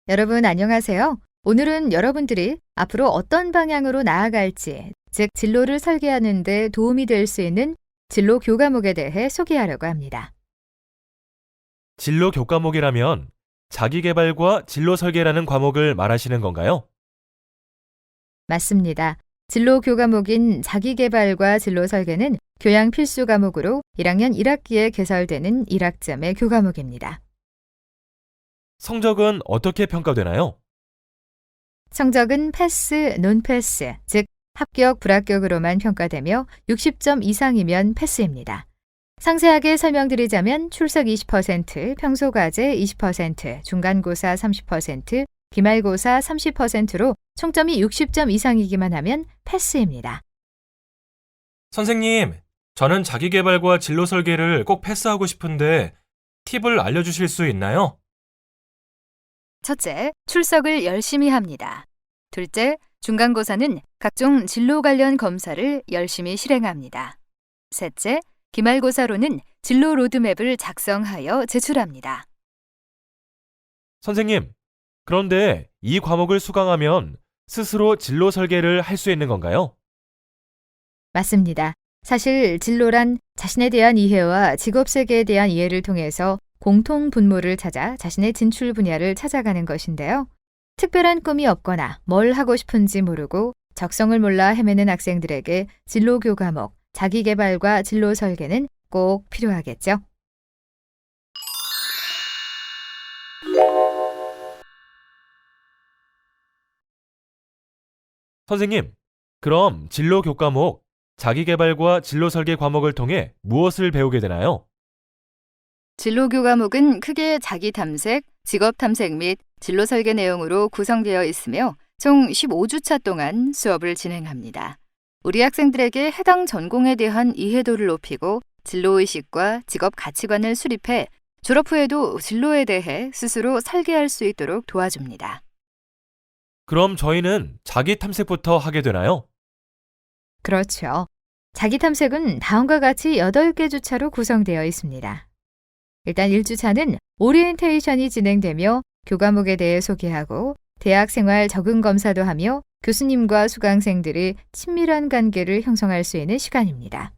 여러분 안녕하세요. 오늘은 여러분들이 앞으로 어떤 방향으로 나아갈지, 즉 진로를 설계하는 데 도움이 될 수 있는 진로 교과목에 대해 소개하려고 합니다. 진로 교과목이라면 자기계발과 진로 설계라는 과목을 말하시는 건가요? 맞습니다. 진로 교과목인 자기계발과 진로 설계는 교양 필수 과목으로 1학년 1학기에 개설되는 1학점의 교과목입니다. 성적은 어떻게 평가되나요? 성적은 패스, 논패스, 즉 합격, 불합격으로만 평가되며 60점 이상이면 패스입니다. 상세하게 설명드리자면 출석 20%, 평소과제 20%, 중간고사 30%, 기말고사 30%로 총점이 60점 이상이기만 하면 패스입니다. 선생님, 저는 자기계발과 진로 설계를 꼭 패스하고 싶은데 팁을 알려주실 수 있나요? 첫째, 출석을 열심히 합니다. 둘째, 중간고사는 각종 진로 관련 검사를 열심히 실행합니다. 셋째, 기말고사로는 진로 로드맵을 작성하여 제출합니다. 선생님, 그런데 이 과목을 수강하면 스스로 진로 설계를 할 수 있는 건가요? 맞습니다. 사실 진로란 자신에 대한 이해와 직업 세계에 대한 이해를 통해서 공통 분모를 찾아 자신의 진출 분야를 찾아가는 것인데요. 특별한 꿈이 없거나 뭘 하고 싶은지 모르고 적성을 몰라 헤매는 학생들에게 진로 교과목, 자기계발과 진로 설계는 꼭 필요하겠죠. 선생님, 그럼 진로 교과목, 자기계발과 진로 설계 과목을 통해 무엇을 배우게 되나요? 진로 교과목은 크게 자기 탐색, 직업 탐색 및 진로 설계 내용으로 구성되어 있으며 총 15주차 동안 수업을 진행합니다. 우리 학생들에게 해당 전공에 대한 이해도를 높이고 진로의식과 직업 가치관을 수립해 졸업 후에도 진로에 대해 스스로 설계할 수 있도록 도와줍니다. 그럼 저희는 자기 탐색부터 하게 되나요? 그렇죠. 자기 탐색은 다음과 같이 8개 주차로 구성되어 있습니다. 일단 1주차는 오리엔테이션이 진행되며 교과목에 대해 소개하고 대학 생활 적응 검사도 하며 교수님과 수강생들이 친밀한 관계를 형성할 수 있는 시간입니다.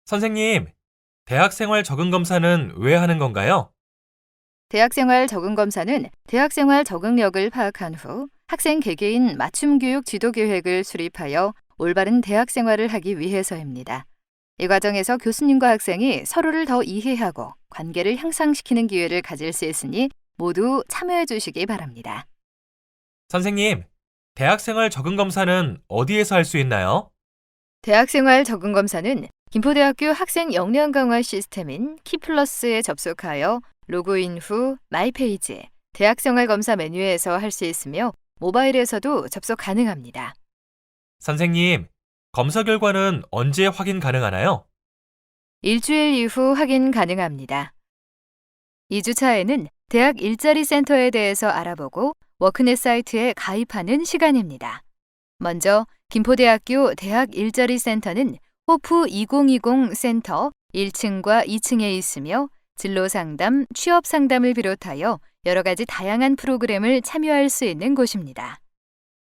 선생님, 대학생활 적응검사는 왜 하는 건가요? 대학생활 적응 검사는 대학생활 적응력을 파악한 후 학생 개개인 맞춤 교육 지도 계획을 수립하여 올바른 대학생활을 하기 위해서입니다. 이 과정에서 교수님과 학생이 서로를 더 이해하고 관계를 향상시키는 기회를 가질 수 있으니 모두 참여해 주시기 바랍니다. 선생님, 대학생활 적응검사는 어디에서 할 수 있나요? 대학생활 적응 검사는 김포대학교 학생 역량 강화 시스템인 키플러스에 접속하여 로그인 후 마이 페이지, 대학생활 검사 메뉴에서 할 수 있으며 모바일에서도 접속 가능합니다. 선생님, 검사 결과는 언제 확인 가능하나요? 일주일 이후 확인 가능합니다. 2주차에는 대학 일자리 센터에 대해서 알아보고 워크넷 사이트에 가입하는 시간입니다. 먼저 김포대학교 대학 일자리 센터는 호프 2020 센터 1층과 2층에 있으며 진로 상담, 취업 상담을 비롯하여 여러 가지 다양한 프로그램을 참여할 수 있는 곳입니다.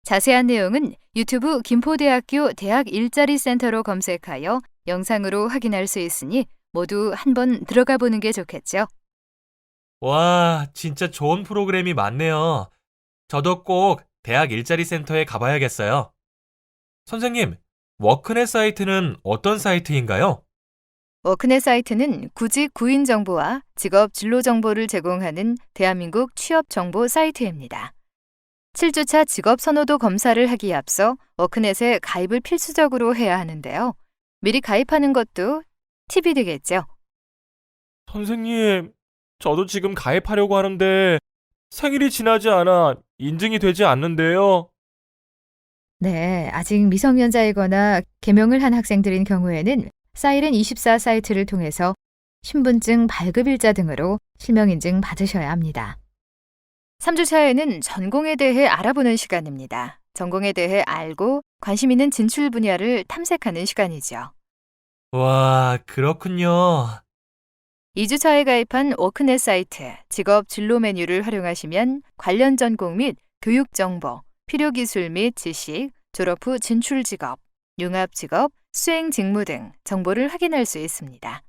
자세한 내용은 유튜브 김포대학교 대학 일자리 센터로 검색하여 영상으로 확인할 수 있으니 모두 한번 들어가 보는 게 좋겠죠. 와, 진짜 좋은 프로그램이 많네요. 저도 꼭 대학 일자리 센터에 가봐야겠어요. 선생님, 워크넷 사이트는 어떤 사이트인가요? 워크넷 사이트는 구직 구인 정보와 직업 진로 정보를 제공하는 대한민국 취업 정보 사이트입니다. 7주차 직업 선호도 검사를 하기에 앞서 워크넷에 가입을 필수적으로 해야 하는데요. 미리 가입하는 것도 팁이 되겠죠. 선생님, 저도 지금 가입하려고 하는데 생일이 지나지 않아 인증이 되지 않는데요. 네, 아직 미성년자이거나 개명을 한 학생들인 경우에는 사이렌24 사이트를 통해서 신분증 발급일자 등으로 실명인증 받으셔야 합니다. 3주차에는 전공에 대해 알아보는 시간입니다. 전공에 대해 알고 관심 있는 진출 분야를 탐색하는 시간이죠. 와, 그렇군요. 2주차에 가입한 워크넷 사이트 직업 진로 메뉴를 활용하시면 관련 전공 및 교육 정보, 필요 기술 및 지식, 졸업 후 진출 직업, 융합 직업, 수행 직무 등 정보를 확인할 수 있습니다.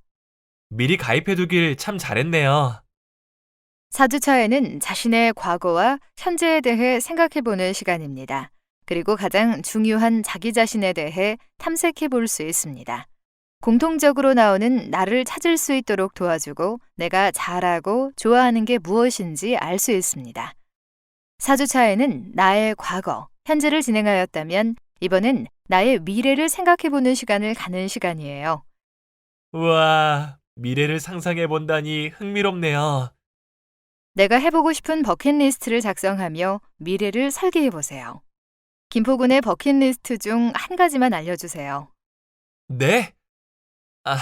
미리 가입해두길 참 잘했네요. 4주차에는 자신의 과거와 현재에 대해 생각해보는 시간입니다. 그리고 가장 중요한 자기 자신에 대해 탐색해볼 수 있습니다. 공통적으로 나오는 나를 찾을 수 있도록 도와주고 내가 잘하고 좋아하는 게 무엇인지 알 수 있습니다. 4주차에는 나의 과거, 현재를 진행하였다면 이번엔 나의 미래를 생각해보는 시간을 갖는 시간이에요. 우와, 미래를 상상해본다니 흥미롭네요. 내가 해보고 싶은 버킷리스트를 작성하며 미래를 설계해보세요. 김포군의 버킷리스트 중 한 가지만 알려주세요. 네? 아,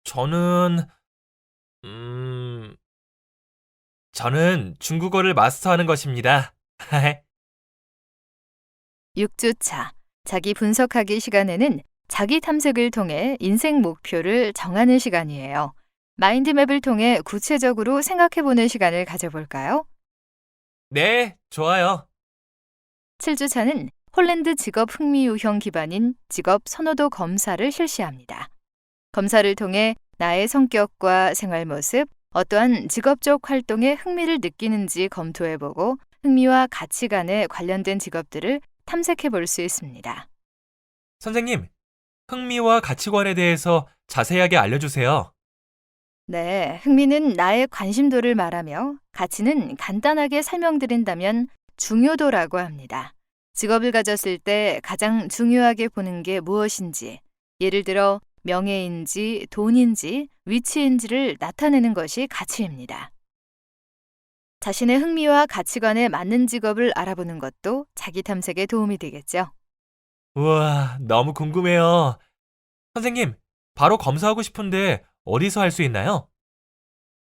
저는, 음, 저는 중국어를 마스터하는 것입니다. 6주차, 자기 분석하기 시간에는 자기 탐색을 통해 인생 목표를 정하는 시간이에요. 마인드맵을 통해 구체적으로 생각해보는 시간을 가져볼까요? 네, 좋아요. 7주차는 홀랜드 직업 흥미 유형 기반인 직업 선호도 검사를 실시합니다. 검사를 통해 나의 성격과 생활 모습, 어떠한 직업적 활동에 흥미를 느끼는지 검토해보고 흥미와 가치관에 관련된 직업들을 탐색해볼 수 있습니다. 선생님, 흥미와 가치관에 대해서 자세하게 알려주세요. 네, 흥미는 나의 관심도를 말하며 가치는 간단하게 설명드린다면 중요도라고 합니다. 직업을 가졌을 때 가장 중요하게 보는 게 무엇인지, 예를 들어 명예인지 돈인지 위치인지를 나타내는 것이 가치입니다. 자신의 흥미와 가치관에 맞는 직업을 알아보는 것도 자기 탐색에 도움이 되겠죠. 우와, 너무 궁금해요. 선생님, 바로 검사하고 싶은데 어디서 할 수 있나요?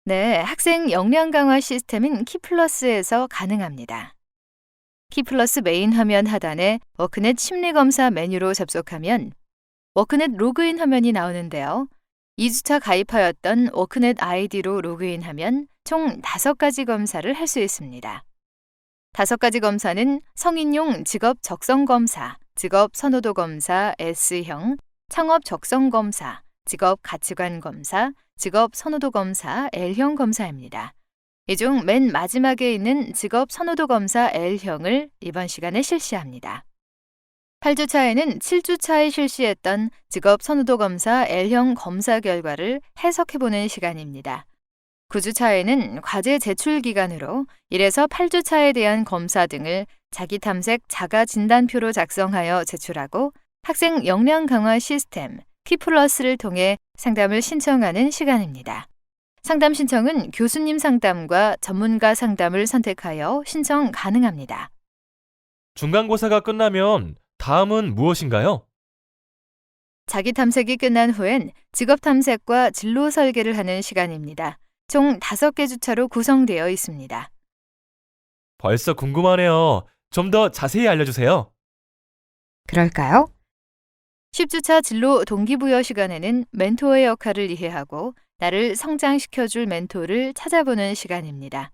네, 학생 역량 강화 시스템인 키플러스에서 가능합니다. 키플러스 메인 화면 하단에 워크넷 심리검사 메뉴로 접속하면 워크넷 로그인 화면이 나오는데요. 2주차 가입하였던 워크넷 아이디로 로그인하면 총 5가지 검사를 할 수 있습니다. 5가지 검사는 성인용 직업 적성 검사, 직업 선호도 검사 S형, 창업 적성 검사, 직업 가치관 검사, 직업 선호도 검사 L형 검사입니다. 이 중 맨 마지막에 있는 직업 선호도 검사 L형을 이번 시간에 실시합니다. 8주차에는 7주차에 실시했던 직업 선호도 검사 L형 검사 결과를 해석해보는 시간입니다. 9주차에는 과제 제출 기간으로 1에서 8주차에 대한 검사 등을 자기 탐색 자가 진단표로 작성하여 제출하고 학생 역량 강화 시스템 키플러스를 통해 상담을 신청하는 시간입니다. 상담 신청은 교수님 상담과 전문가 상담을 선택하여 신청 가능합니다. 중간고사가 끝나면 다음은 무엇인가요? 자기 탐색이 끝난 후엔 직업 탐색과 진로 설계를 하는 시간입니다. 총 5개 주차로 구성되어 있습니다. 벌써 궁금하네요. 좀 더 자세히 알려주세요. 그럴까요? 10주차 진로 동기부여 시간에는 멘토의 역할을 이해하고 나를 성장시켜줄 멘토를 찾아보는 시간입니다.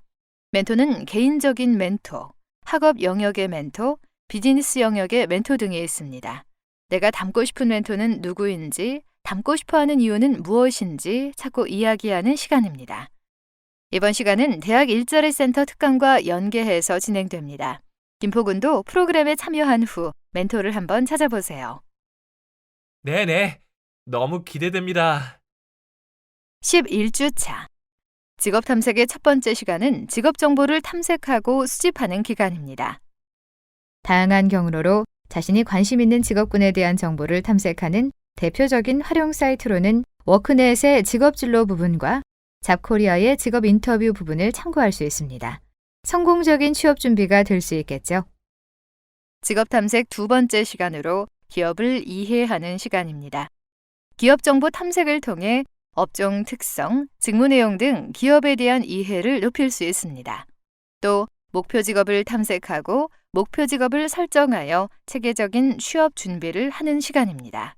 멘토는 개인적인 멘토, 학업 영역의 멘토, 비즈니스 영역의 멘토 등이 있습니다. 내가 닮고 싶은 멘토는 누구인지, 닮고 싶어하는 이유는 무엇인지 찾고 이야기하는 시간입니다. 이번 시간은 대학 일자리 센터 특강과 연계해서 진행됩니다. 김포군도 프로그램에 참여한 후 멘토를 한번 찾아보세요. 네네, 너무 기대됩니다. 11주차. 직업 탐색의 첫 번째 시간은 직업 정보를 탐색하고 수집하는 기간입니다. 다양한 경로로 자신이 관심 있는 직업군에 대한 정보를 탐색하는 대표적인 활용 사이트로는 워크넷의 직업 진로 부분과 잡코리아의 직업 인터뷰 부분을 참고할 수 있습니다. 성공적인 취업 준비가 될 수 있겠죠. 직업 탐색 두 번째 시간으로 기업을 이해하는 시간입니다. 기업 정보 탐색을 통해 업종 특성, 직무 내용 등 기업에 대한 이해를 높일 수 있습니다. 또 목표 직업을 탐색하고 목표 직업을 설정하여 체계적인 취업 준비를 하는 시간입니다.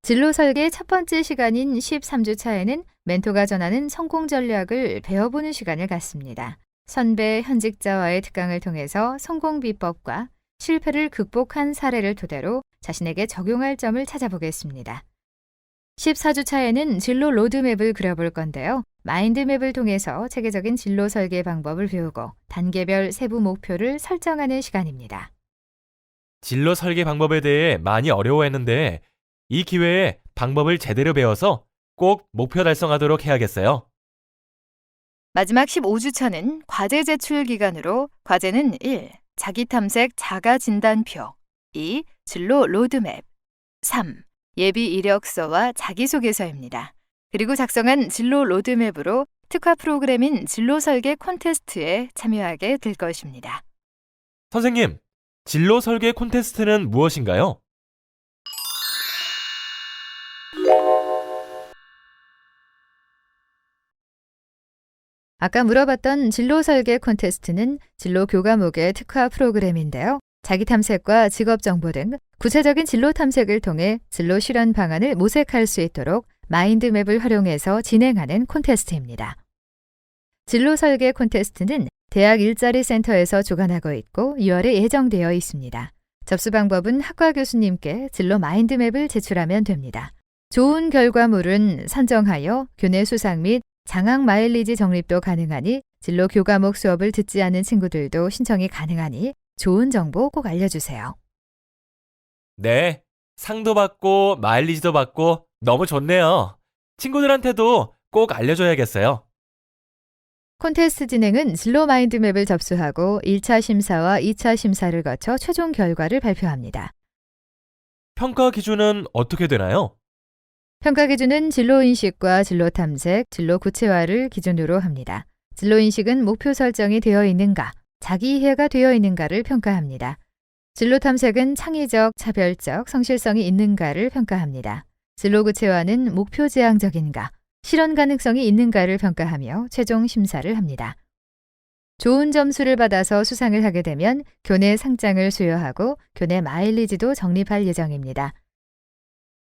진로 설계 첫 번째 시간인 13주 차에는 멘토가 전하는 성공 전략을 배워보는 시간을 갖습니다. 선배 현직자와의 특강을 통해서 성공 비법과 실패를 극복한 사례를 토대로 자신에게 적용할 점을 찾아보겠습니다. 14주 차에는 진로 로드맵을 그려볼 건데요. 마인드맵을 통해서 체계적인 진로 설계 방법을 배우고 단계별 세부 목표를 설정하는 시간입니다. 진로 설계 방법에 대해 많이 어려워했는데 이 기회에 방법을 제대로 배워서 꼭 목표 달성하도록 해야겠어요. 마지막 15주 차는 과제 제출 기간으로 과제는 1. 자기 탐색 자가 진단표 2. 진로 로드맵 3. 예비 이력서와 자기소개서입니다. 그리고 작성한 진로 로드맵으로 특화 프로그램인 진로 설계 콘테스트에 참여하게 될 것입니다. 선생님, 진로 설계 콘테스트는 무엇인가요? 아까 물어봤던 진로 설계 콘테스트는 진로 교과목의 특화 프로그램인데요. 자기 탐색과 직업 정보 등 구체적인 진로 탐색을 통해 진로 실현 방안을 모색할 수 있도록 마인드맵을 활용해서 진행하는 콘테스트입니다. 진로 설계 콘테스트는 대학 일자리 센터에서 주관하고 있고 2월에 예정되어 있습니다. 접수 방법은 학과 교수님께 진로 마인드맵을 제출하면 됩니다. 좋은 결과물은 선정하여 교내 수상 및 장학 마일리지 적립도 가능하니 진로 교과목 수업을 듣지 않은 친구들도 신청이 가능하니 좋은 정보 꼭 알려주세요. 네, 상도 받고 마일리지도 받고 너무 좋네요. 친구들한테도 꼭 알려줘야겠어요. 콘테스트 진행은 진로 마인드맵을 접수하고 1차 심사와 2차 심사를 거쳐 최종 결과를 발표합니다. 평가 기준은 어떻게 되나요? 평가 기준은 진로 인식과 진로 탐색, 진로 구체화를 기준으로 합니다. 진로 인식은 목표 설정이 되어 있는가, 자기 이해가 되어 있는가를 평가합니다. 진로 탐색은 창의적, 차별적, 성실성이 있는가를 평가합니다. 진로 구체화는 목표 지향적인가, 실현 가능성이 있는가를 평가하며 최종 심사를 합니다. 좋은 점수를 받아서 수상을 하게 되면 교내 상장을 수여하고 교내 마일리지도 적립할 예정입니다.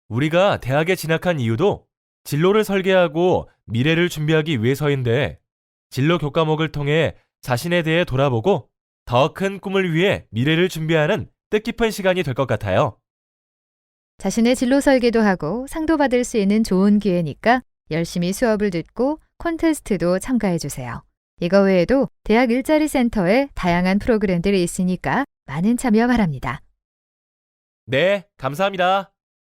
우리가 대학에 진학한 이유도 진로를 설계하고 미래를 준비하기 위해서인데 진로 교과목을 통해 자신에 대해 돌아보고 더 큰 꿈을 위해 미래를 준비하는 뜻깊은 시간이 될 것 같아요. 자신의 진로 설계도 하고 상도 받을 수 있는 좋은 기회니까 열심히 수업을 듣고 콘테스트도 참가해 주세요. 이거 외에도 대학 일자리 센터에 다양한 프로그램들이 있으니까 많은 참여 바랍니다. 네, 감사합니다.